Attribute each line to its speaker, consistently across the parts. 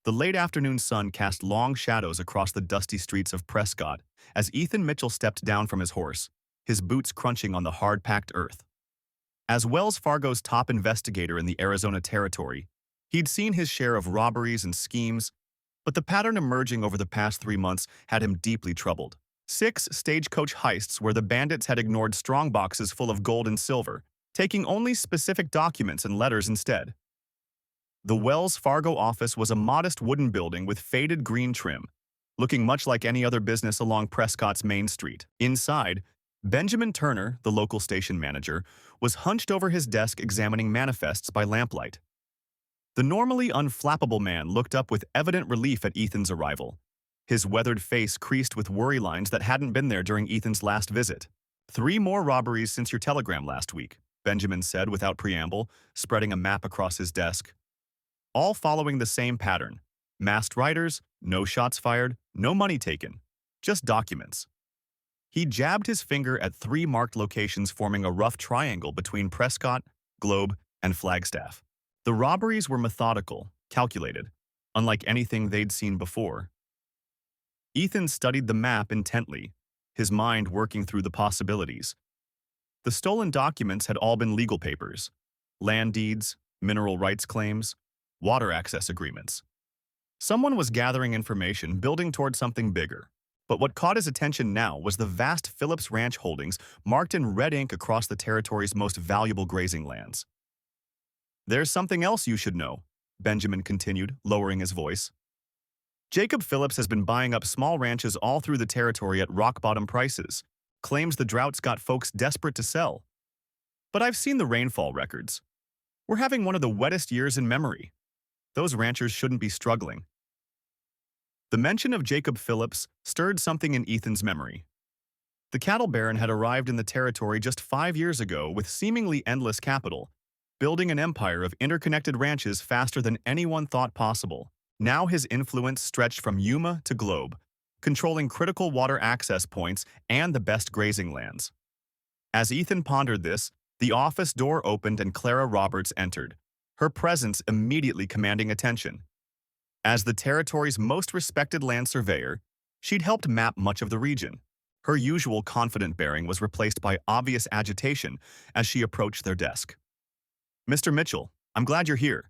Speaker 1: The late afternoon sun cast long shadows across the dusty streets of Prescott as Ethan Mitchell stepped down from his horse, his boots crunching on the hard-packed earth. As Wells Fargo's top investigator in the Arizona territory, he'd seen his share of robberies and schemes, but the pattern emerging over the past 3 months had him deeply troubled. 6 stagecoach heists where the bandits had ignored strong boxes full of gold and silver, taking only specific documents and letters instead. The Wells Fargo office was a modest wooden building with faded green trim, looking much like any other business along Prescott's Main Street. Inside, Benjamin Turner, the local station manager, was hunched over his desk examining manifests by lamplight. The normally unflappable man looked up with evident relief at Ethan's arrival, his weathered face creased with worry lines that hadn't been there during Ethan's last visit. "3 more robberies since your telegram last week," Benjamin said without preamble, spreading a map across his desk. All following the same pattern. Masked riders, no shots fired, no money taken, just documents. He jabbed his finger at 3 marked locations forming a rough triangle between Prescott, Globe, and Flagstaff. The robberies were methodical, calculated, unlike anything they'd seen before. Ethan studied the map intently, his mind working through the possibilities. The stolen documents had all been legal papers: land deeds, mineral rights claims, water access agreements. Someone was gathering information, building toward something bigger. But what caught his attention now was the vast Phillips Ranch holdings marked in red ink across the territory's most valuable grazing lands. "There's something else you should know," Benjamin continued, lowering his voice. "Jacob Phillips has been buying up small ranches all through the territory at rock-bottom prices, claims the drought's got folks desperate to sell. But I've seen the rainfall records. We're having one of the wettest years in memory. Those ranchers shouldn't be struggling." The mention of Jacob Phillips stirred something in Ethan's memory. The cattle baron had arrived in the territory just 5 years ago with seemingly endless capital, building an empire of interconnected ranches faster than anyone thought possible. Now his influence stretched from Yuma to Globe, controlling critical water access points and the best grazing lands. As Ethan pondered this, the office door opened and Clara Roberts entered, her presence immediately commanding attention. As the territory's most respected land surveyor, she'd helped map much of the region. Her usual confident bearing was replaced by obvious agitation as she approached their desk. "Mr. Mitchell, I'm glad you're here.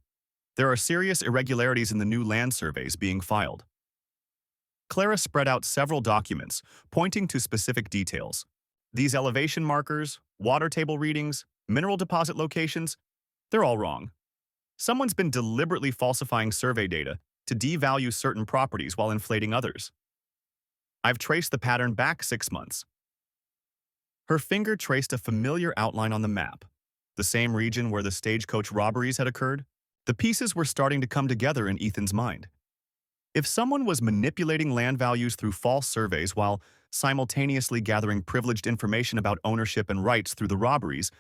Speaker 1: There are serious irregularities in the new land surveys being filed." Clara spread out several documents, pointing to specific details. "These elevation markers, water table readings, mineral deposit locations, they're all wrong. Someone's been deliberately falsifying survey data to devalue certain properties while inflating others. I've traced the pattern back 6 months." Her finger traced a familiar outline on the map, the same region where the stagecoach robberies had occurred. The pieces were starting to come together in Ethan's mind. If someone was manipulating land values through false surveys while simultaneously gathering privileged information about ownership and rights through the robberies,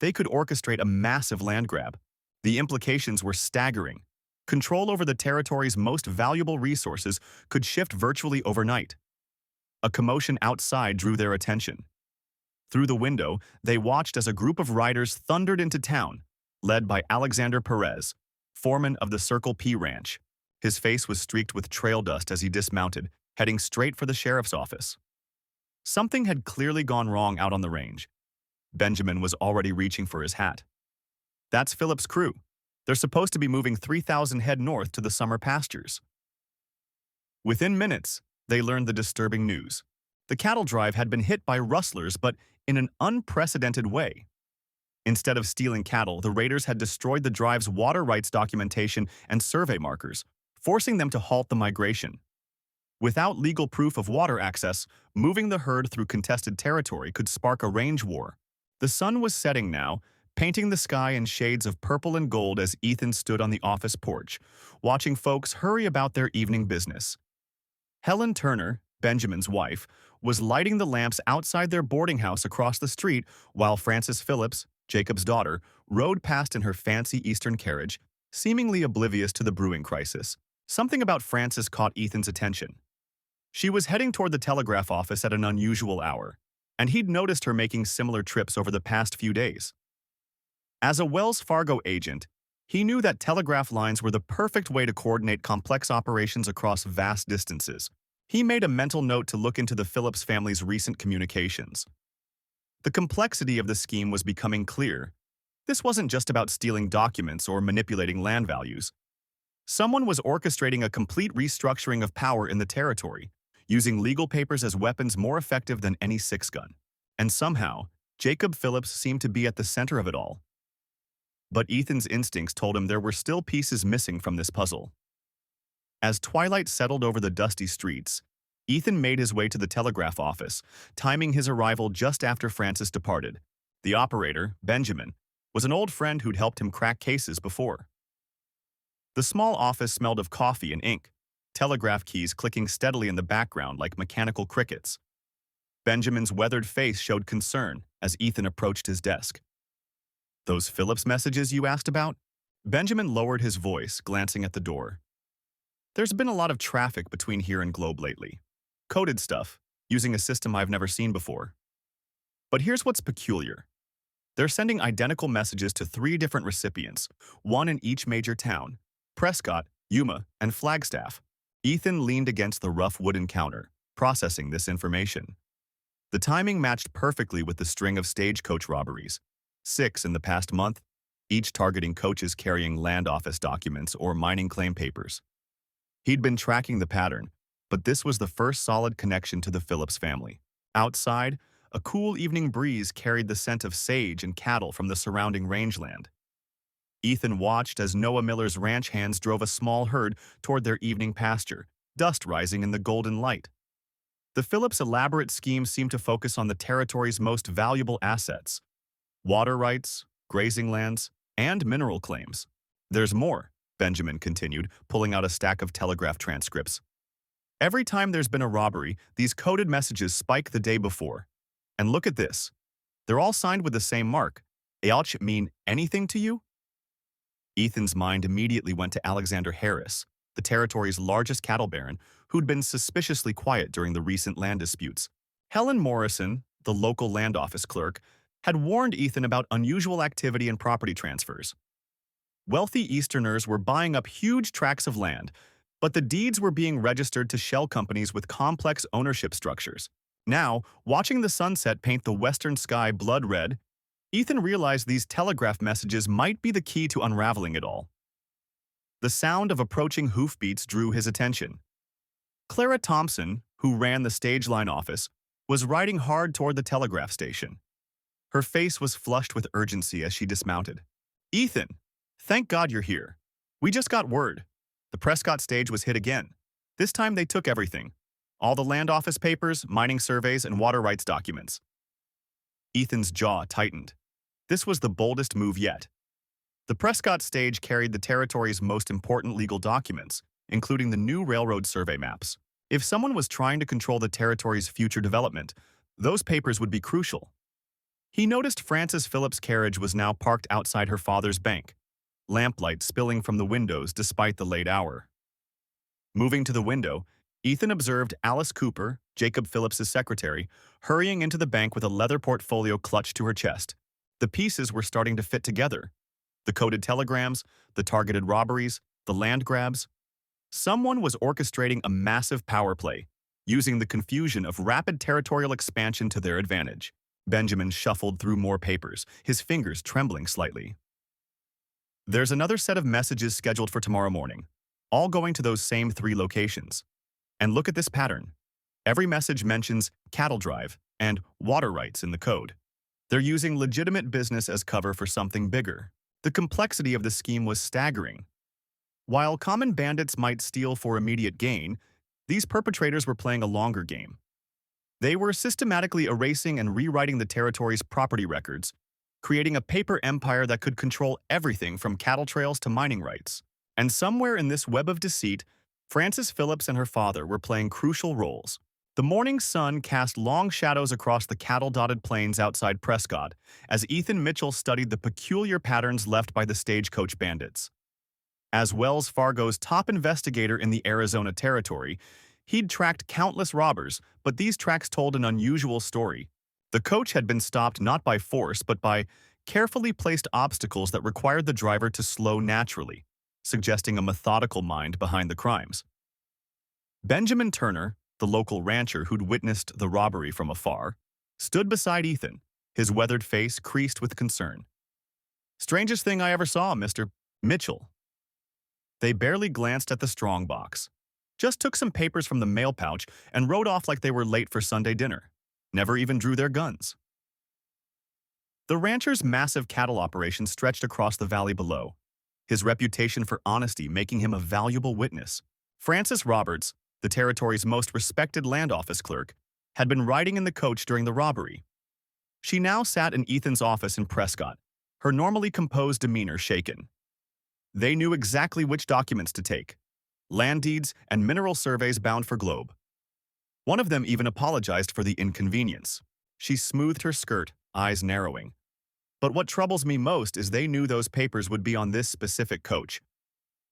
Speaker 1: they could orchestrate a massive land grab. The implications were staggering. Control over the territory's most valuable resources could shift virtually overnight. A commotion outside drew their attention. Through the window, they watched as a group of riders thundered into town, led by Alexander Perez, foreman of the Circle P Ranch. His face was streaked with trail dust as he dismounted, heading straight for the sheriff's office. Something had clearly gone wrong out on the range. Benjamin was already reaching for his hat. "That's Phillips' crew. They're supposed to be moving 3,000 head north to the summer pastures." Within minutes, they learned the disturbing news. The cattle drive had been hit by rustlers, but in an unprecedented way. Instead of stealing cattle, the raiders had destroyed the drive's water rights documentation and survey markers, forcing them to halt the migration. Without legal proof of water access, moving the herd through contested territory could spark a range war. The sun was setting now, painting the sky in shades of purple and gold as Ethan stood on the office porch, watching folks hurry about their evening business. Helen Turner, Benjamin's wife, was lighting the lamps outside their boarding house across the street while Frances Phillips, Jacob's daughter, rode past in her fancy Eastern carriage, seemingly oblivious to the brewing crisis. Something about Frances caught Ethan's attention. She was heading toward the telegraph office at an unusual hour, and he'd noticed her making similar trips over the past few days. As a Wells Fargo agent, He knew that telegraph lines were the perfect way to coordinate complex operations across vast distances. He made a mental note to look into the Phillips family's recent communications. The complexity of the scheme was becoming clear. This wasn't just about stealing documents or manipulating land values. Someone was orchestrating a complete restructuring of power in the territory, using legal papers as weapons more effective than any six-gun. And somehow, Jacob Phillips seemed to be at the center of it all. But Ethan's instincts told him there were still pieces missing from this puzzle. As twilight settled over the dusty streets, Ethan made his way to the telegraph office, timing his arrival just after Francis departed. The operator, Benjamin, was an old friend who'd helped him crack cases before. The small office smelled of coffee and ink, telegraph keys clicking steadily in the background like mechanical crickets. Benjamin's weathered face showed concern as Ethan approached his desk. "Those Phillips messages you asked about?" Benjamin lowered his voice, glancing at the door. "There's been a lot of traffic between here and Globe lately. Coded stuff, using a system I've never seen before. But here's what's peculiar. They're sending identical messages to 3 different recipients, one in each major town: Prescott, Yuma, and Flagstaff." Ethan leaned against the rough wooden counter, processing this information. The timing matched perfectly with the string of stagecoach robberies, 6 in the past month, each targeting coaches carrying land office documents or mining claim papers. He'd been tracking the pattern, but this was the first solid connection to the Phillips family. Outside, a cool evening breeze carried the scent of sage and cattle from the surrounding rangeland. Ethan watched as Noah Miller's ranch hands drove a small herd toward their evening pasture, dust rising in the golden light. The Phillips' elaborate scheme seemed to focus on the territory's most valuable assets: water rights, grazing lands, and mineral claims. "There's more," Benjamin continued, pulling out a stack of telegraph transcripts. "Every time there's been a robbery, these coded messages spike the day before. And look at this. They're all signed with the same mark. Ouch mean anything to you?" Ethan's mind immediately went to Alexander Harris, the territory's largest cattle baron, who'd been suspiciously quiet during the recent land disputes. Helen Morrison, the local land office clerk, had warned Ethan about unusual activity in property transfers. Wealthy Easterners were buying up huge tracts of land, but the deeds were being registered to shell companies with complex ownership structures. Now, watching the sunset paint the western sky blood red, Ethan realized these telegraph messages might be the key to unraveling it all. The sound of approaching hoofbeats drew his attention. Clara Thompson, who ran the stage line office, was riding hard toward the telegraph station. Her face was flushed with urgency as she dismounted. "Ethan, thank God you're here. We just got word. The Prescott stage was hit again. This time they took everything. All the land office papers, mining surveys, and water rights documents." Ethan's jaw tightened. This was the boldest move yet. The Prescott stage carried the territory's most important legal documents, including the new railroad survey maps. If someone was trying to control the territory's future development, those papers would be crucial. He noticed Frances Phillips' carriage was now parked outside her father's bank, lamplight spilling from the windows despite the late hour. Moving to the window, Ethan observed Alice Cooper, Jacob Phillips' secretary, hurrying into the bank with a leather portfolio clutched to her chest. The pieces were starting to fit together. The coded telegrams, the targeted robberies, the land grabs. Someone was orchestrating a massive power play, using the confusion of rapid territorial expansion to their advantage. Benjamin shuffled through more papers, his fingers trembling slightly. "There's another set of messages scheduled for tomorrow morning, all going to those same 3 locations. And look at this pattern. Every message mentions cattle drive and water rights in the code. They're using legitimate business as cover for something bigger." The complexity of the scheme was staggering. While common bandits might steal for immediate gain, these perpetrators were playing a longer game. They were systematically erasing and rewriting the territory's property records, creating a paper empire that could control everything from cattle trails to mining rights. And somewhere in this web of deceit, Frances Phillips and her father were playing crucial roles. The morning sun cast long shadows across the cattle-dotted plains outside Prescott as Ethan Mitchell studied the peculiar patterns left by the stagecoach bandits. As Wells Fargo's top investigator in the Arizona territory, he'd tracked countless robbers, but these tracks told an unusual story. The coach had been stopped not by force but by carefully placed obstacles that required the driver to slow naturally, suggesting a methodical mind behind the crimes. Benjamin Turner, the local rancher who'd witnessed the robbery from afar, stood beside Ethan, his weathered face creased with concern. "Strangest thing I ever saw, Mr. Mitchell." They barely glanced at the strongbox, just took some papers from the mail pouch and rode off like they were late for Sunday dinner. Never even drew their guns. The rancher's massive cattle operation stretched across the valley below, his reputation for honesty making him a valuable witness. Frances Roberts, the territory's most respected land office clerk, had been riding in the coach during the robbery. She now sat in Ethan's office in Prescott, her normally composed demeanor shaken. They knew exactly which documents to take: land deeds and mineral surveys bound for Globe. One of them even apologized for the inconvenience. She smoothed her skirt, eyes narrowing. "But what troubles me most is they knew those papers would be on this specific coach."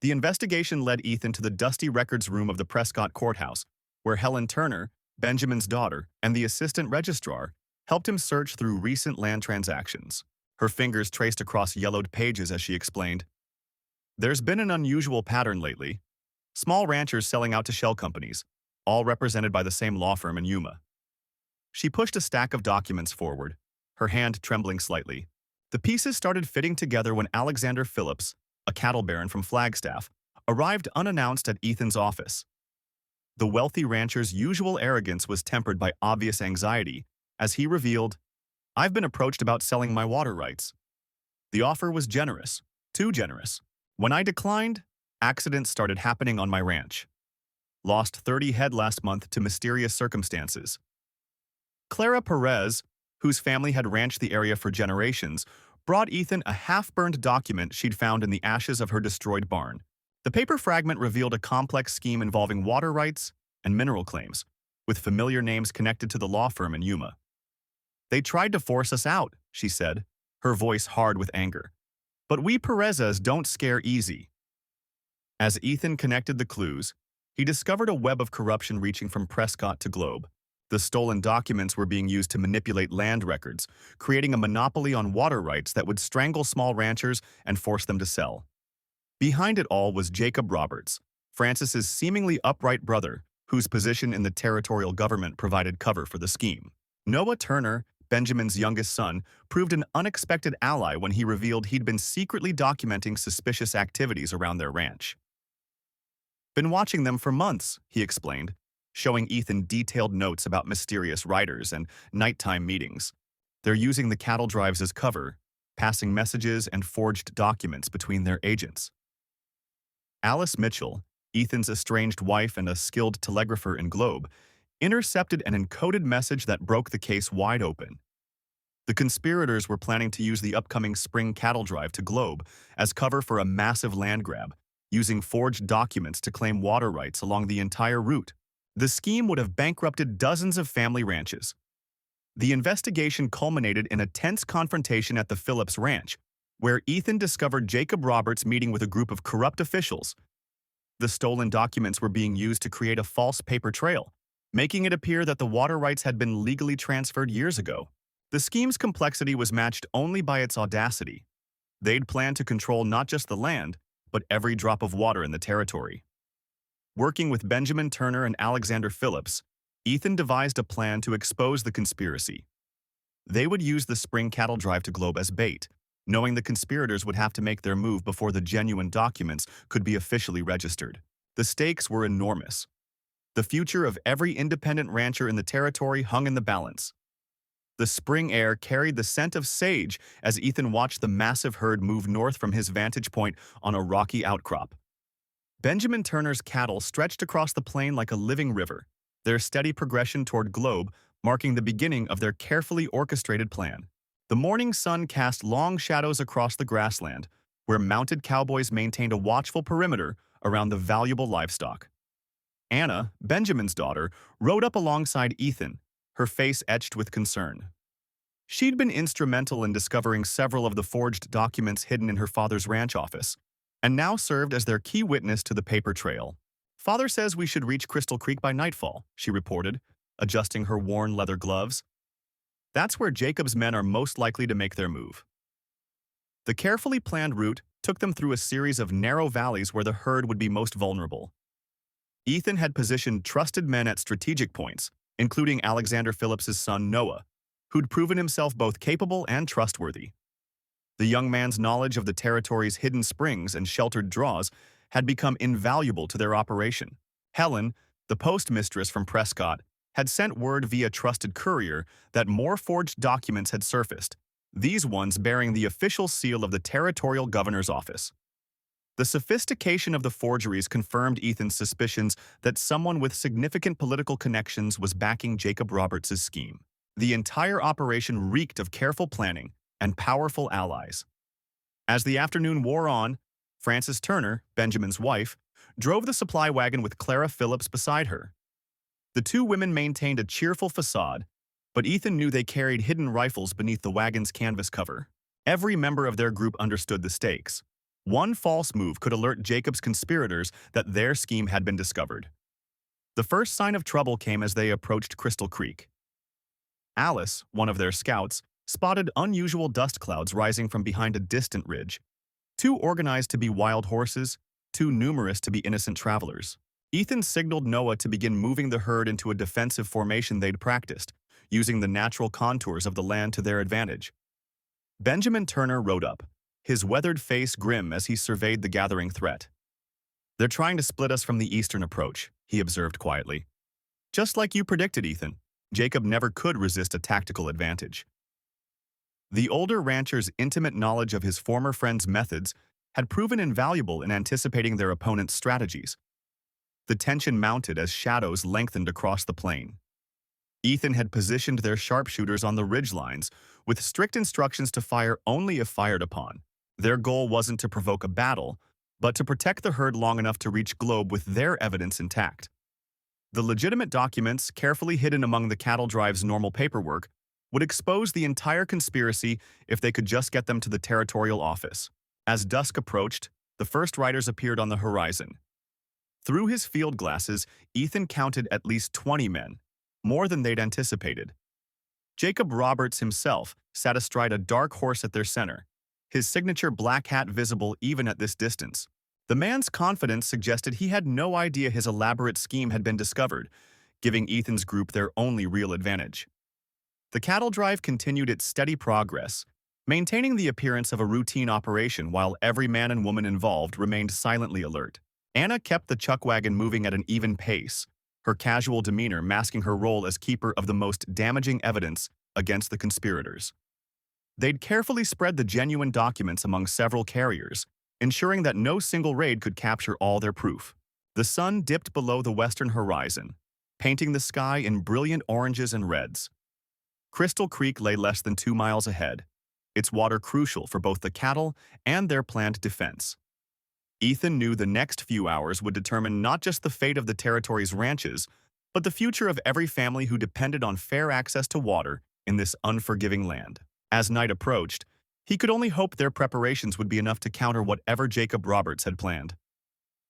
Speaker 1: The investigation led Ethan to the dusty records room of the Prescott courthouse, where Helen Turner, Benjamin's daughter, and the assistant registrar helped him search through recent land transactions. Her fingers traced across yellowed pages as she explained, "There's been an unusual pattern lately. Small ranchers selling out to shell companies, all represented by the same law firm in Yuma." She pushed a stack of documents forward, her hand trembling slightly. The pieces started fitting together when Alexander Phillips, a cattle baron from Flagstaff, arrived unannounced at Ethan's office. The wealthy rancher's usual arrogance was tempered by obvious anxiety as he revealed, "I've been approached about selling my water rights. The offer was generous, too generous. When I declined, accidents started happening on my ranch. Lost 30 head last month to mysterious circumstances." Clara Perez, whose family had ranched the area for generations, brought Ethan a half-burned document she'd found in the ashes of her destroyed barn. The paper fragment revealed a complex scheme involving water rights and mineral claims, with familiar names connected to the law firm in Yuma. "They tried to force us out," she said, her voice hard with anger. "But we Perezes don't scare easy." As Ethan connected the clues, he discovered a web of corruption reaching from Prescott to Globe. The stolen documents were being used to manipulate land records, creating a monopoly on water rights that would strangle small ranchers and force them to sell. Behind it all was Jacob Roberts, Frances's seemingly upright brother, whose position in the territorial government provided cover for the scheme. Noah Turner, Benjamin's youngest son, proved an unexpected ally when he revealed he'd been secretly documenting suspicious activities around their ranch. "Been watching them for months," he explained, showing Ethan detailed notes about mysterious riders and nighttime meetings. "They're using the cattle drives as cover, passing messages and forged documents between their agents." Alice Mitchell, Ethan's estranged wife and a skilled telegrapher in Globe, intercepted an encoded message that broke the case wide open. The conspirators were planning to use the upcoming spring cattle drive to Globe as cover for a massive land grab, using forged documents to claim water rights along the entire route. The scheme would have bankrupted dozens of family ranches. The investigation culminated in a tense confrontation at the Phillips Ranch, where Ethan discovered Jacob Roberts meeting with a group of corrupt officials. The stolen documents were being used to create a false paper trail, making it appear that the water rights had been legally transferred years ago. The scheme's complexity was matched only by its audacity. They'd planned to control not just the land, but every drop of water in the territory. Working with Benjamin Turner and Alexander Phillips, Ethan devised a plan to expose the conspiracy. They would use the spring cattle drive to Globe as bait, knowing the conspirators would have to make their move before the genuine documents could be officially registered. The stakes were enormous. The future of every independent rancher in the territory hung in the balance. The spring air carried the scent of sage as Ethan watched the massive herd move north from his vantage point on a rocky outcrop. Benjamin Turner's cattle stretched across the plain like a living river, their steady progression toward Globe marking the beginning of their carefully orchestrated plan. The morning sun cast long shadows across the grassland, where mounted cowboys maintained a watchful perimeter around the valuable livestock. Anna, Benjamin's daughter, rode up alongside Ethan, her face etched with concern. She'd been instrumental in discovering several of the forged documents hidden in her father's ranch office, and now served as their key witness to the paper trail. "Father says we should reach Crystal Creek by nightfall," she reported, adjusting her worn leather gloves. "That's where Jacob's men are most likely to make their move." The carefully planned route took them through a series of narrow valleys where the herd would be most vulnerable. Ethan had positioned trusted men at strategic points, including Alexander Phillips's son Noah, who'd proven himself both capable and trustworthy. The young man's knowledge of the territory's hidden springs and sheltered draws had become invaluable to their operation. Helen, the postmistress from Prescott, had sent word via trusted courier that more forged documents had surfaced, these ones bearing the official seal of the territorial governor's office. The sophistication of the forgeries confirmed Ethan's suspicions that someone with significant political connections was backing Jacob Roberts' scheme. The entire operation reeked of careful planning and powerful allies. As the afternoon wore on, Frances Turner, Benjamin's wife, drove the supply wagon with Clara Phillips beside her. The two women maintained a cheerful facade, but Ethan knew they carried hidden rifles beneath the wagon's canvas cover. Every member of their group understood the stakes. One false move could alert Jacob's conspirators that their scheme had been discovered. The first sign of trouble came as they approached Crystal Creek. Alice, one of their scouts, spotted unusual dust clouds rising from behind a distant ridge. Too organized to be wild horses, too numerous to be innocent travelers. Ethan signaled Noah to begin moving the herd into a defensive formation they'd practiced, using the natural contours of the land to their advantage. Benjamin Turner rode up, his weathered face grim as he surveyed the gathering threat. "They're trying to split us from the eastern approach," he observed quietly. "Just like you predicted, Ethan, Jacob never could resist a tactical advantage." The older rancher's intimate knowledge of his former friend's methods had proven invaluable in anticipating their opponent's strategies. The tension mounted as shadows lengthened across the plain. Ethan had positioned their sharpshooters on the ridgelines, with strict instructions to fire only if fired upon. Their goal wasn't to provoke a battle, but to protect the herd long enough to reach Globe with their evidence intact. The legitimate documents, carefully hidden among the cattle drive's normal paperwork, would expose the entire conspiracy if they could just get them to the territorial office. As dusk approached, the first riders appeared on the horizon. Through his field glasses, Ethan counted at least 20 men, more than they'd anticipated. Jacob Roberts himself sat astride a dark horse at their center, his signature black hat visible even at this distance. The man's confidence suggested he had no idea his elaborate scheme had been discovered, giving Ethan's group their only real advantage. The cattle drive continued its steady progress, maintaining the appearance of a routine operation while every man and woman involved remained silently alert. Anna kept the chuck wagon moving at an even pace, her casual demeanor masking her role as keeper of the most damaging evidence against the conspirators. They'd carefully spread the genuine documents among several carriers, ensuring that no single raid could capture all their proof. The sun dipped below the western horizon, painting the sky in brilliant oranges and reds. Crystal Creek lay less than 2 miles ahead, its water crucial for both the cattle and their planned defense. Ethan knew the next few hours would determine not just the fate of the territory's ranches, but the future of every family who depended on fair access to water in this unforgiving land. As night approached, he could only hope their preparations would be enough to counter whatever Jacob Roberts had planned.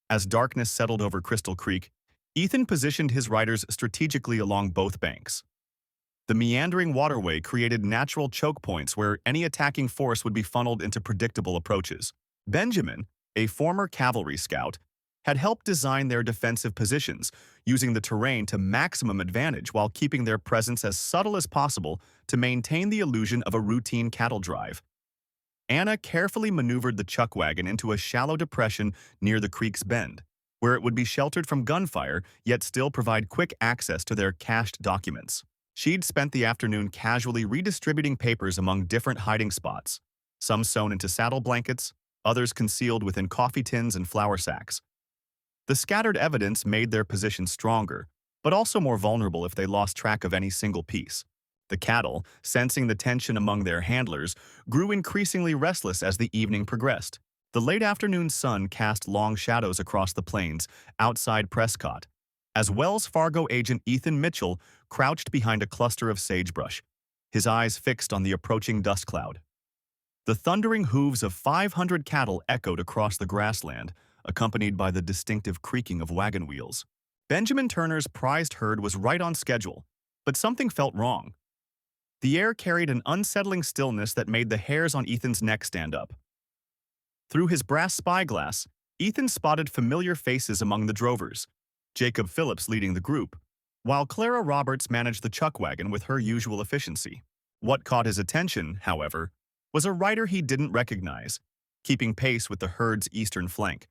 Speaker 1: As darkness settled over Crystal Creek, Ethan positioned his riders strategically along both banks. The meandering waterway created natural choke points where any attacking force would be funneled into predictable approaches. Benjamin, a former cavalry scout, had helped design their defensive positions, using the terrain to maximum advantage while keeping their presence as subtle as possible to maintain the illusion of a routine cattle drive. Anna carefully maneuvered the chuck wagon into a shallow depression near the creek's bend, where it would be sheltered from gunfire yet still provide quick access to their cached documents. She'd spent the afternoon casually redistributing papers among different hiding spots, some sewn into saddle blankets, others concealed within coffee tins and flour sacks. The scattered evidence made their position stronger, but also more vulnerable if they lost track of any single piece. The cattle, sensing the tension among their handlers, grew increasingly restless as the evening progressed. The late afternoon sun cast long shadows across the plains outside Prescott, as Wells Fargo agent Ethan Mitchell crouched behind a cluster of sagebrush, his eyes fixed on the approaching dust cloud. The thundering hooves of 500 cattle echoed across the grassland, accompanied by the distinctive creaking of wagon wheels. Benjamin Turner's prized herd was right on schedule, but something felt wrong. The air carried an unsettling stillness that made the hairs on Ethan's neck stand up. Through his brass spyglass, Ethan spotted familiar faces among the drovers, Jacob Phillips leading the group, while Clara Roberts managed the chuck wagon with her usual efficiency. What caught his attention, however, was a rider he didn't recognize, keeping pace with the herd's eastern flank.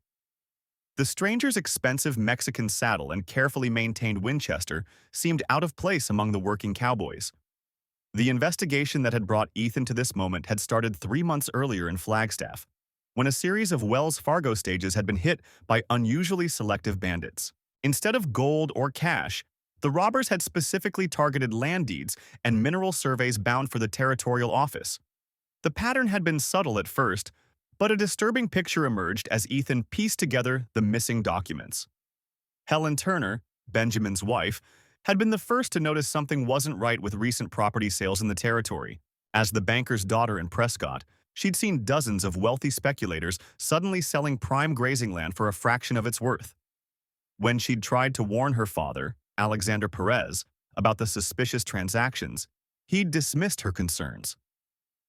Speaker 1: The stranger's expensive Mexican saddle and carefully maintained Winchester seemed out of place among the working cowboys. The investigation that had brought Ethan to this moment had started 3 months earlier in Flagstaff, when a series of Wells Fargo stages had been hit by unusually selective bandits. Instead of gold or cash, the robbers had specifically targeted land deeds and mineral surveys bound for the territorial office. The pattern had been subtle at first, but a disturbing picture emerged as Ethan pieced together the missing documents. Helen Turner, Benjamin's wife, had been the first to notice something wasn't right with recent property sales in the territory. As the banker's daughter in Prescott, she'd seen dozens of wealthy speculators suddenly selling prime grazing land for a fraction of its worth. When she'd tried to warn her father, Alexander Perez, about the suspicious transactions, he'd dismissed her concerns.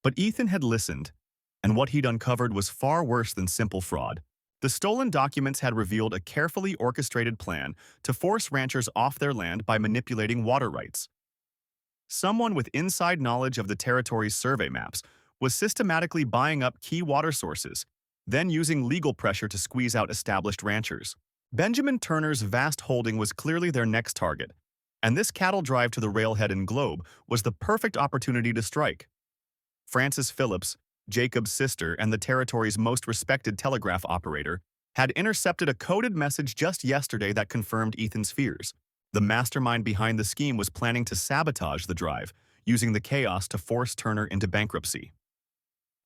Speaker 1: But Ethan had listened, and what he'd uncovered was far worse than simple fraud. The stolen documents had revealed a carefully orchestrated plan to force ranchers off their land by manipulating water rights. Someone with inside knowledge of the territory's survey maps was systematically buying up key water sources, then using legal pressure to squeeze out established ranchers. Benjamin Turner's vast holding was clearly their next target, and this cattle drive to the railhead in Globe was the perfect opportunity to strike. Frances Phillips, Jacob's sister and the territory's most respected telegraph operator, had intercepted a coded message just yesterday that confirmed Ethan's fears. The mastermind behind the scheme was planning to sabotage the drive, using the chaos to force Turner into bankruptcy.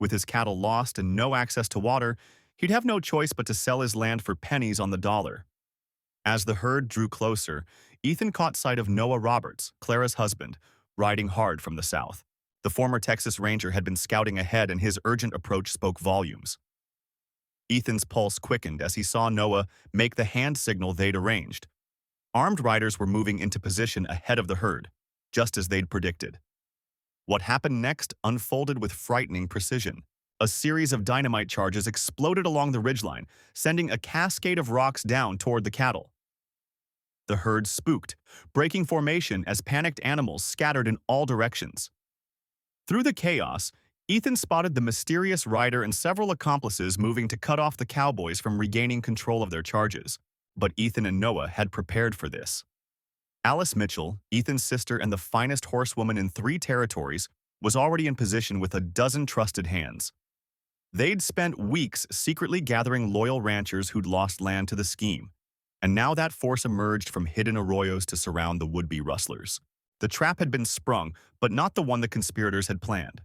Speaker 1: With his cattle lost and no access to water, he'd have no choice but to sell his land for pennies on the dollar. As the herd drew closer, Ethan caught sight of Noah Roberts, Clara's husband, riding hard from the south. The former Texas Ranger had been scouting ahead, and his urgent approach spoke volumes. Ethan's pulse quickened as he saw Noah make the hand signal they'd arranged. Armed riders were moving into position ahead of the herd, just as they'd predicted. What happened next unfolded with frightening precision. A series of dynamite charges exploded along the ridgeline, sending a cascade of rocks down toward the cattle. The herd spooked, breaking formation as panicked animals scattered in all directions. Through the chaos, Ethan spotted the mysterious rider and several accomplices moving to cut off the cowboys from regaining control of their charges. But Ethan and Noah had prepared for this. Alice Mitchell, Ethan's sister and the finest horsewoman in 3 territories, was already in position with a dozen trusted hands. They'd spent weeks secretly gathering loyal ranchers who'd lost land to the scheme, and now that force emerged from hidden arroyos to surround the would-be rustlers. The trap had been sprung, but not the one the conspirators had planned.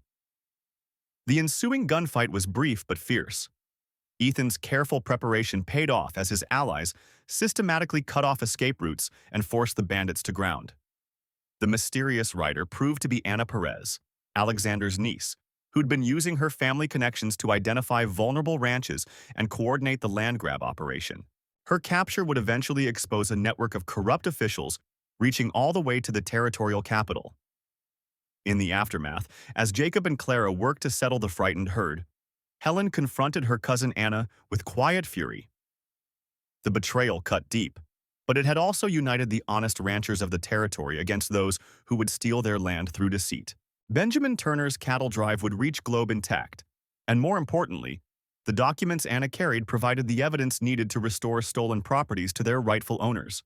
Speaker 1: The ensuing gunfight was brief but fierce. Ethan's careful preparation paid off as his allies systematically cut off escape routes and forced the bandits to ground. The mysterious rider proved to be Anna Perez, Alexander's niece, who'd been using her family connections to identify vulnerable ranches and coordinate the land grab operation. Her capture would eventually expose a network of corrupt officials reaching all the way to the territorial capital. In the aftermath, as Jacob and Clara worked to settle the frightened herd, Helen confronted her cousin Anna with quiet fury. The betrayal cut deep, but it had also united the honest ranchers of the territory against those who would steal their land through deceit. Benjamin Turner's cattle drive would reach Globe intact, and more importantly, the documents Anna carried provided the evidence needed to restore stolen properties to their rightful owners.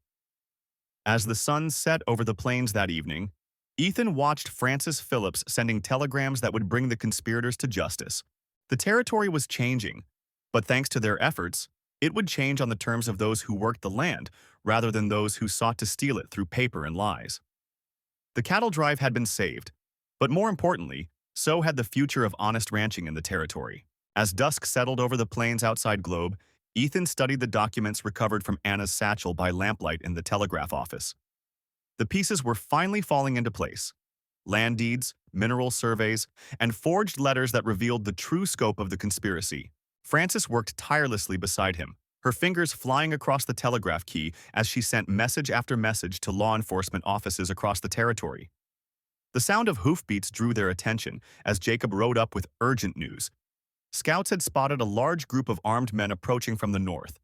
Speaker 1: As the sun set over the plains that evening, Ethan watched Frances Phillips sending telegrams that would bring the conspirators to justice. The territory was changing, but thanks to their efforts, it would change on the terms of those who worked the land rather than those who sought to steal it through paper and lies. The cattle drive had been saved, but more importantly, so had the future of honest ranching in the territory. As dusk settled over the plains outside Globe, Ethan studied the documents recovered from Anna's satchel by lamplight in the telegraph office. The pieces were finally falling into place. Land deeds, mineral surveys, and forged letters that revealed the true scope of the conspiracy. Frances worked tirelessly beside him, her fingers flying across the telegraph key as she sent message after message to law enforcement offices across the territory. The sound of hoofbeats drew their attention as Jacob rode up with urgent news. Scouts had spotted a large group of armed men approaching from the north,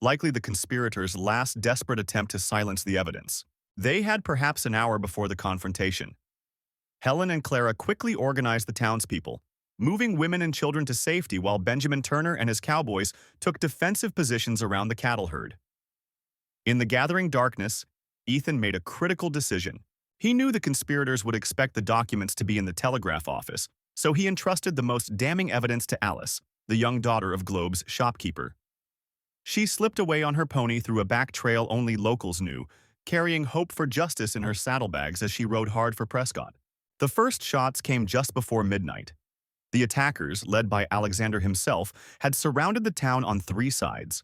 Speaker 1: likely the conspirators' last desperate attempt to silence the evidence. They had perhaps an hour before the confrontation. Helen and Clara quickly organized the townspeople, moving women and children to safety while Benjamin Turner and his cowboys took defensive positions around the cattle herd. In the gathering darkness, Ethan made a critical decision. He knew the conspirators would expect the documents to be in the telegraph office, so he entrusted the most damning evidence to Alice, the young daughter of Globe's shopkeeper. She slipped away on her pony through a back trail only locals knew, carrying hope for justice in her saddlebags as she rode hard for Prescott. The first shots came just before midnight. The attackers, led by Alexander himself, had surrounded the town on 3 sides.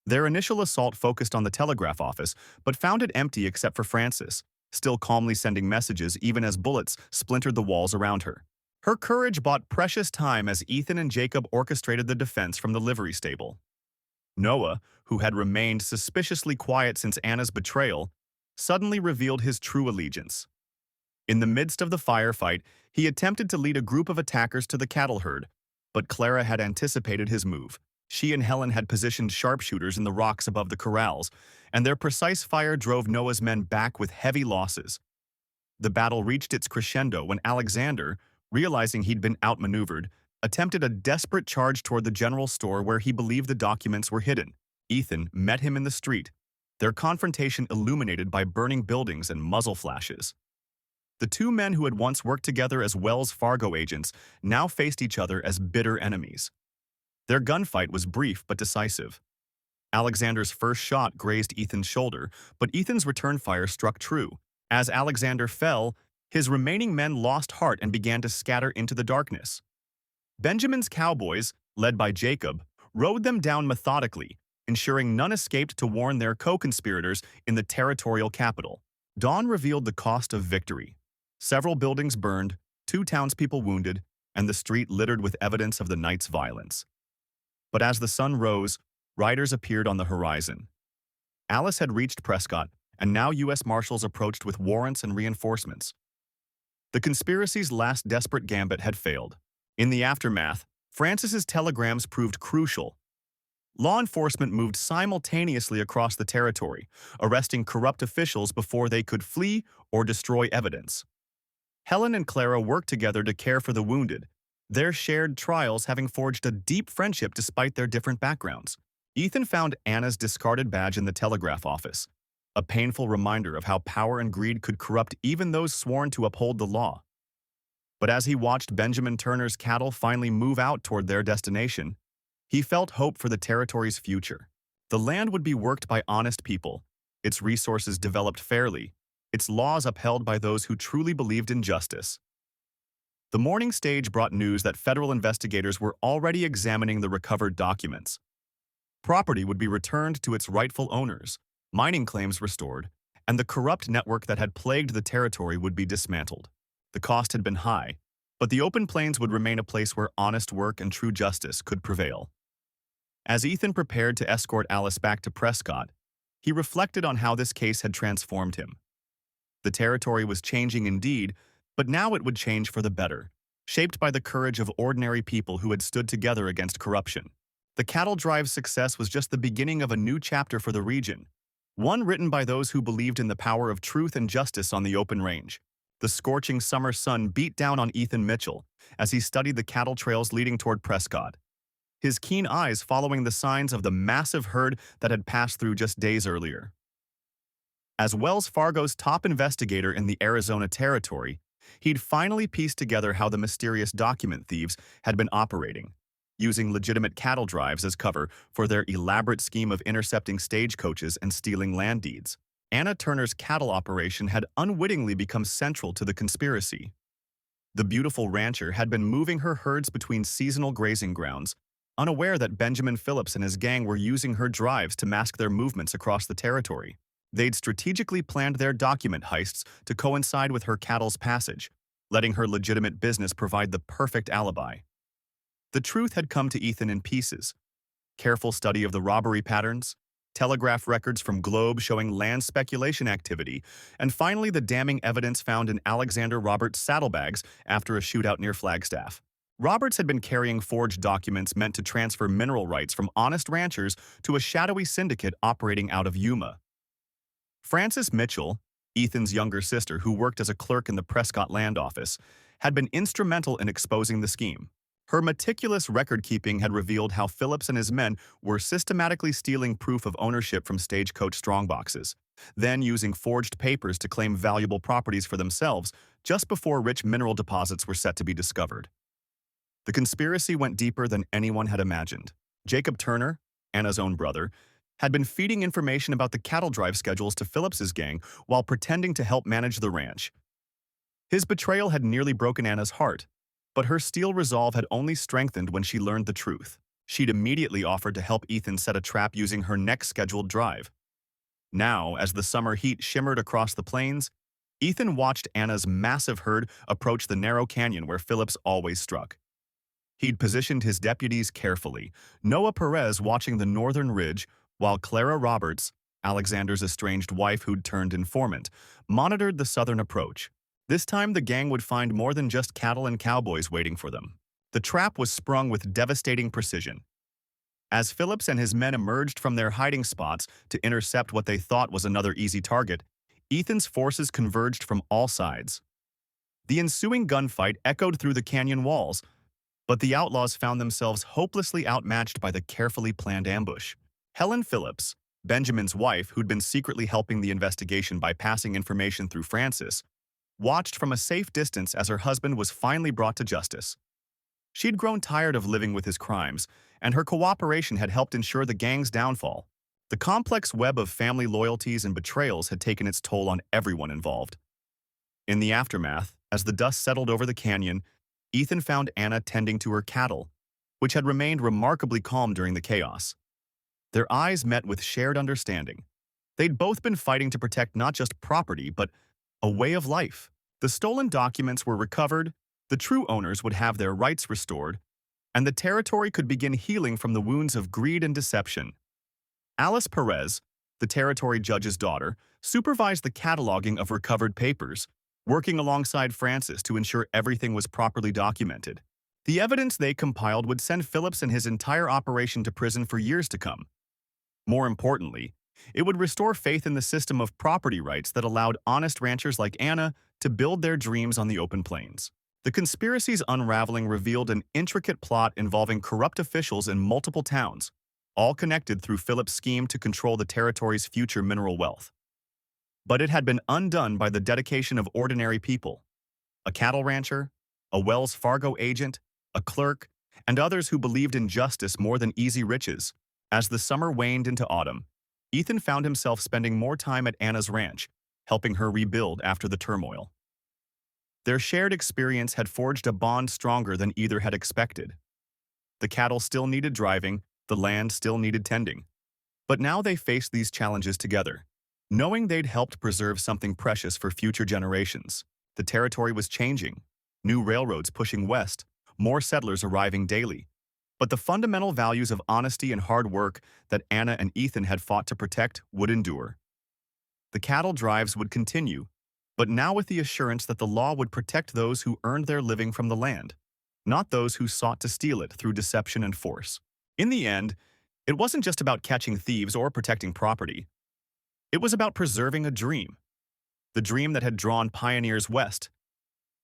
Speaker 1: Their initial assault focused on the telegraph office, but found it empty except for Frances, still calmly sending messages even as bullets splintered the walls around her. Her courage bought precious time as Ethan and Jacob orchestrated the defense from the livery stable. Noah, who had remained suspiciously quiet since Anna's betrayal, suddenly revealed his true allegiance. In the midst of the firefight, he attempted to lead a group of attackers to the cattle herd, but Clara had anticipated his move. She and Helen had positioned sharpshooters in the rocks above the corrals, and their precise fire drove Noah's men back with heavy losses. The battle reached its crescendo when Alexander, realizing he'd been outmaneuvered, attempted a desperate charge toward the general store where he believed the documents were hidden. Ethan met him in the street, their confrontation illuminated by burning buildings and muzzle flashes. The 2 men who had once worked together as Wells Fargo agents now faced each other as bitter enemies. Their gunfight was brief but decisive. Alexander's first shot grazed Ethan's shoulder, but Ethan's return fire struck true. As Alexander fell, his remaining men lost heart and began to scatter into the darkness. Benjamin's cowboys, led by Jacob, rode them down methodically, ensuring none escaped to warn their co-conspirators in the territorial capital. Dawn revealed the cost of victory. Several buildings burned, 2 townspeople wounded, and the street littered with evidence of the night's violence. But as the sun rose, riders appeared on the horizon. Alice had reached Prescott, and now U.S. Marshals approached with warrants and reinforcements. The conspiracy's last desperate gambit had failed. In the aftermath, Frances's telegrams proved crucial. Law enforcement moved simultaneously across the territory, arresting corrupt officials before they could flee or destroy evidence. Helen and Clara worked together to care for the wounded, their shared trials having forged a deep friendship despite their different backgrounds. Ethan found Anna's discarded badge in the telegraph office, a painful reminder of how power and greed could corrupt even those sworn to uphold the law. But as he watched Benjamin Turner's cattle finally move out toward their destination, he felt hope for the territory's future. The land would be worked by honest people, its resources developed fairly, its laws upheld by those who truly believed in justice. The morning stage brought news that federal investigators were already examining the recovered documents. Property would be returned to its rightful owners, mining claims restored, and the corrupt network that had plagued the territory would be dismantled. The cost had been high, but the open plains would remain a place where honest work and true justice could prevail. As Ethan prepared to escort Alice back to Prescott, he reflected on how this case had transformed him. The territory was changing indeed, but now it would change for the better, shaped by the courage of ordinary people who had stood together against corruption. The cattle drive's success was just the beginning of a new chapter for the region, one written by those who believed in the power of truth and justice on the open range. The scorching summer sun beat down on Ethan Mitchell as he studied the cattle trails leading toward Prescott, his keen eyes following the signs of the massive herd that had passed through just days earlier. As Wells Fargo's top investigator in the Arizona territory, he'd finally pieced together how the mysterious document thieves had been operating, using legitimate cattle drives as cover for their elaborate scheme of intercepting stagecoaches and stealing land deeds. Anna Turner's cattle operation had unwittingly become central to the conspiracy. The beautiful rancher had been moving her herds between seasonal grazing grounds, unaware that Benjamin Phillips and his gang were using her drives to mask their movements across the territory. They'd strategically planned their document heists to coincide with her cattle's passage, letting her legitimate business provide the perfect alibi. The truth had come to Ethan in pieces. Careful study of the robbery patterns, telegraph records from Globe showing land speculation activity, and finally the damning evidence found in Alexander Roberts' saddlebags after a shootout near Flagstaff. Roberts had been carrying forged documents meant to transfer mineral rights from honest ranchers to a shadowy syndicate operating out of Yuma. Frances Mitchell, Ethan's younger sister who worked as a clerk in the Prescott land office, had been instrumental in exposing the scheme. Her meticulous record-keeping had revealed how Phillips and his men were systematically stealing proof of ownership from stagecoach strongboxes, then using forged papers to claim valuable properties for themselves just before rich mineral deposits were set to be discovered. The conspiracy went deeper than anyone had imagined. Jacob Turner, Anna's own brother, had been feeding information about the cattle drive schedules to Phillips's gang while pretending to help manage the ranch. His betrayal had nearly broken Anna's heart, but her steel resolve had only strengthened when she learned the truth. She'd immediately offered to help Ethan set a trap using her next scheduled drive. Now, as the summer heat shimmered across the plains, Ethan watched Anna's massive herd approach the narrow canyon where Phillips always struck. He'd positioned his deputies carefully, Noah Perez watching the northern ridge, while Clara Roberts, Alexander's estranged wife who'd turned informant, monitored the southern approach. This time the gang would find more than just cattle and cowboys waiting for them. The trap was sprung with devastating precision. As Phillips and his men emerged from their hiding spots to intercept what they thought was another easy target, Ethan's forces converged from all sides. The ensuing gunfight echoed through the canyon walls, but the outlaws found themselves hopelessly outmatched by the carefully planned ambush. Helen Phillips, Benjamin's wife who'd been secretly helping the investigation by passing information through Frances, watched from a safe distance as her husband was finally brought to justice. She'd grown tired of living with his crimes, and her cooperation had helped ensure the gang's downfall. The complex web of family loyalties and betrayals had taken its toll on everyone involved. In the aftermath, as the dust settled over the canyon, Ethan found Anna tending to her cattle, which had remained remarkably calm during the chaos. Their eyes met with shared understanding. They'd both been fighting to protect not just property, but a way of life. The stolen documents were recovered, the true owners would have their rights restored, and the territory could begin healing from the wounds of greed and deception. Alice Perez, the territory judge's daughter, supervised the cataloging of recovered papers, working alongside Frances to ensure everything was properly documented. The evidence they compiled would send Phillips and his entire operation to prison for years to come. More importantly, it would restore faith in the system of property rights that allowed honest ranchers like Anna to build their dreams on the open plains. The conspiracy's unraveling revealed an intricate plot involving corrupt officials in multiple towns, all connected through Phillips' scheme to control the territory's future mineral wealth. But it had been undone by the dedication of ordinary people: a cattle rancher, a Wells Fargo agent, a clerk, and others who believed in justice more than easy riches. As the summer waned into autumn, Ethan found himself spending more time at Anna's ranch, helping her rebuild after the turmoil. Their shared experience had forged a bond stronger than either had expected. The cattle still needed driving, the land still needed tending. But now they faced these challenges together, knowing they'd helped preserve something precious for future generations. The territory was changing, new railroads pushing west, more settlers arriving daily. But the fundamental values of honesty and hard work that Anna and Ethan had fought to protect would endure. The cattle drives would continue, but now with the assurance that the law would protect those who earned their living from the land, not those who sought to steal it through deception and force. In the end, it wasn't just about catching thieves or protecting property. It was about preserving a dream, the dream that had drawn pioneers west,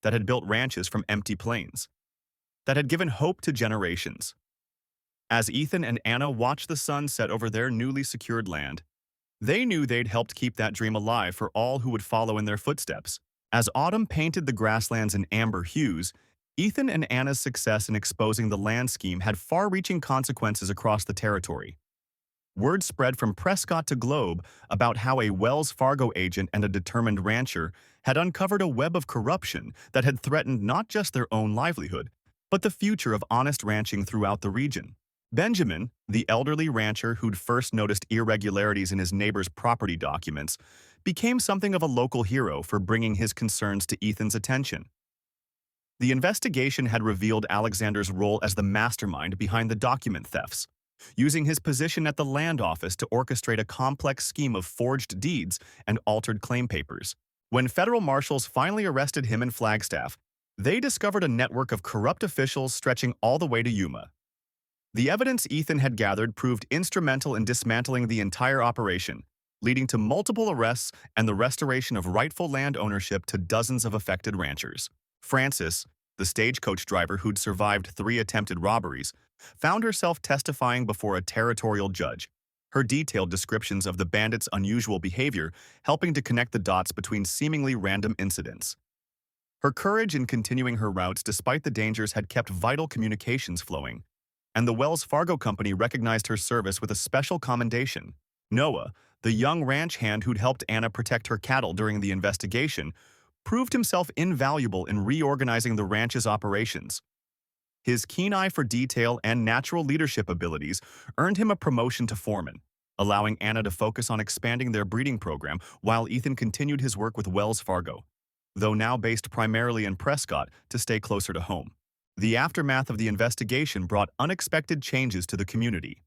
Speaker 1: that had built ranches from empty plains, that had given hope to generations. As Ethan and Anna watched the sun set over their newly secured land, they knew they'd helped keep that dream alive for all who would follow in their footsteps. As autumn painted the grasslands in amber hues, Ethan and Anna's success in exposing the land scheme had far-reaching consequences across the territory. Word spread from Prescott to Globe about how a Wells Fargo agent and a determined rancher had uncovered a web of corruption that had threatened not just their own livelihood, but the future of honest ranching throughout the region. Benjamin, the elderly rancher who'd first noticed irregularities in his neighbor's property documents, became something of a local hero for bringing his concerns to Ethan's attention. The investigation had revealed Alexander's role as the mastermind behind the document thefts, using his position at the land office to orchestrate a complex scheme of forged deeds and altered claim papers. When federal marshals finally arrested him in Flagstaff, They discovered a network of corrupt officials stretching all the way to Yuma. The evidence Ethan had gathered proved instrumental in dismantling the entire operation, leading to multiple arrests and the restoration of rightful land ownership to dozens of affected ranchers. Frances, the stagecoach driver who'd survived 3 attempted robberies, found herself testifying before a territorial judge, her detailed descriptions of the bandits' unusual behavior helping to connect the dots between seemingly random incidents. Her courage in continuing her routes despite the dangers had kept vital communications flowing, and the Wells Fargo company recognized her service with a special commendation. Noah, the young ranch hand who'd helped Anna protect her cattle during the investigation, proved himself invaluable in reorganizing the ranch's operations. His keen eye for detail and natural leadership abilities earned him a promotion to foreman, allowing Anna to focus on expanding their breeding program while Ethan continued his work with Wells Fargo, though now based primarily in Prescott to stay closer to home. The aftermath of the investigation brought unexpected changes to the community.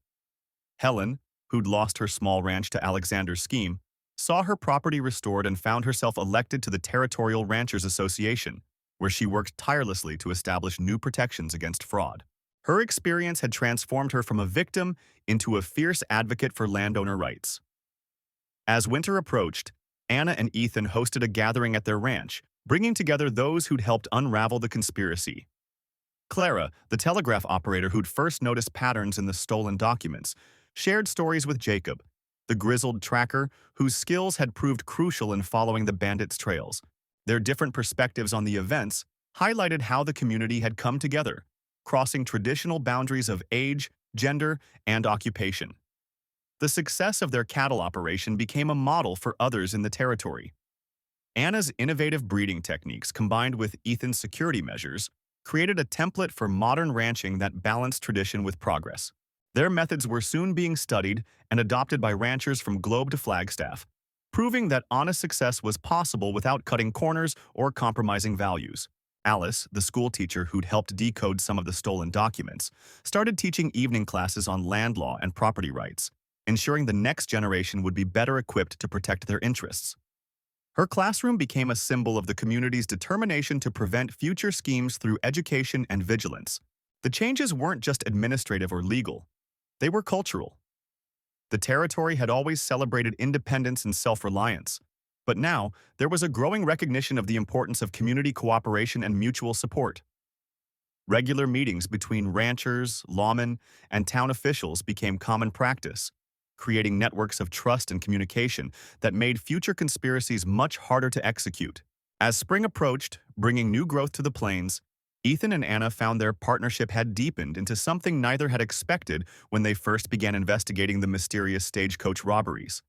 Speaker 1: Helen, who'd lost her small ranch to Alexander's scheme, saw her property restored and found herself elected to the Territorial Ranchers Association, where she worked tirelessly to establish new protections against fraud. Her experience had transformed her from a victim into a fierce advocate for landowner rights. As winter approached, Anna and Ethan hosted a gathering at their ranch, bringing together those who'd helped unravel the conspiracy. Clara, the telegraph operator who'd first noticed patterns in the stolen documents, shared stories with Jacob, the grizzled tracker whose skills had proved crucial in following the bandits' trails. Their different perspectives on the events highlighted how the community had come together, crossing traditional boundaries of age, gender, and occupation. The success of their cattle operation became a model for others in the territory. Anna's innovative breeding techniques combined with Ethan's security measures created a template for modern ranching that balanced tradition with progress. Their methods were soon being studied and adopted by ranchers from Globe to Flagstaff, proving that honest success was possible without cutting corners or compromising values. Alice, the schoolteacher who'd helped decode some of the stolen documents, started teaching evening classes on land law and property rights, ensuring the next generation would be better equipped to protect their interests. Her classroom became a symbol of the community's determination to prevent future schemes through education and vigilance. The changes weren't just administrative or legal, they were cultural. The territory had always celebrated independence and self-reliance, but now there was a growing recognition of the importance of community cooperation and mutual support. Regular meetings between ranchers, lawmen, and town officials became common practice, creating networks of trust and communication that made future conspiracies much harder to execute. As spring approached, bringing new growth to the plains, Ethan and Anna found their partnership had deepened into something neither had expected when they first began investigating the mysterious stagecoach robberies.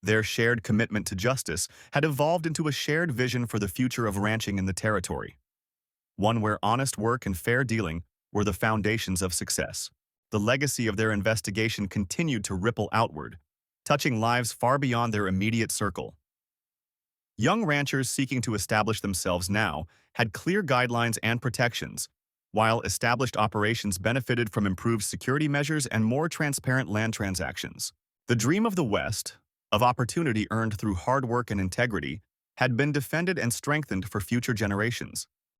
Speaker 1: Their shared commitment to justice had evolved into a shared vision for the future of ranching in the territory, one where honest work and fair dealing were the foundations of success. The legacy of their investigation continued to ripple outward, touching lives far beyond their immediate circle. Young ranchers seeking to establish themselves now had clear guidelines and protections, while established operations benefited from improved security measures and more transparent land transactions. The dream of the West, of opportunity earned through hard work and integrity, had been defended and strengthened for future generations.